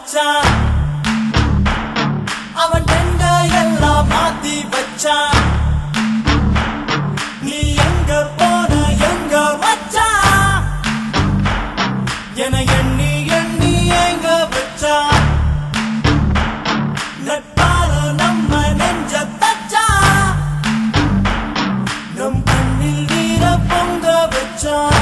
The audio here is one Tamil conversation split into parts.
மச்சான் அவன் எங்க எல்லாம் மாத்தி வச்சான் நீ எங்க போன எங்க மச்சான் என எண்ணி எண்ணி எங்க வச்சான் நட்பால நம்ம நெஞ்ச தச்சான் நம் கண்ணில் நீர பொங்க வச்சான்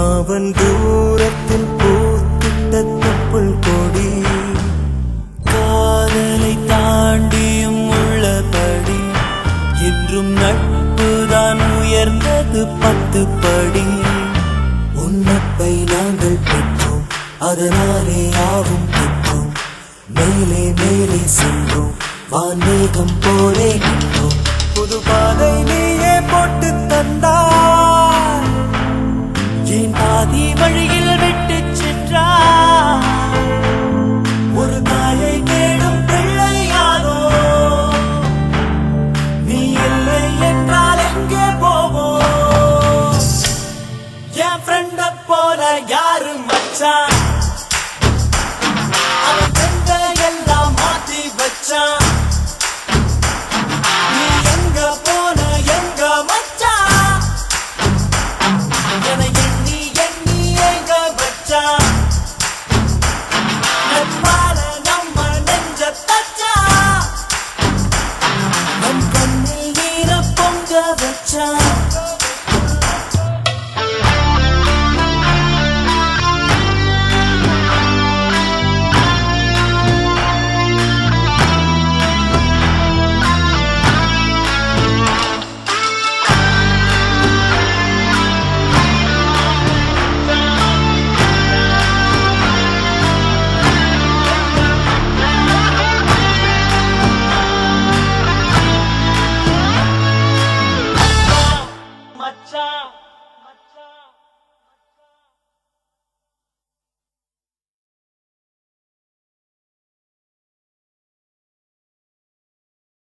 அவன் தூரத்தில் பூத்திட்ட தொப்புள் கொடி காதலை தாண்டியும் உள்ளபடி என்றும் நட்புதான் உயர்ந்தது 10 படி உன்னப்பை நாங்கள் பெற்றோம் அதனாலே யாவும் பெற்றோம் மேலே மேலே சென்றோம் வான்மேகம் போலே நின்றோம் புது பாதை நீயே போட்டு தந்தாய்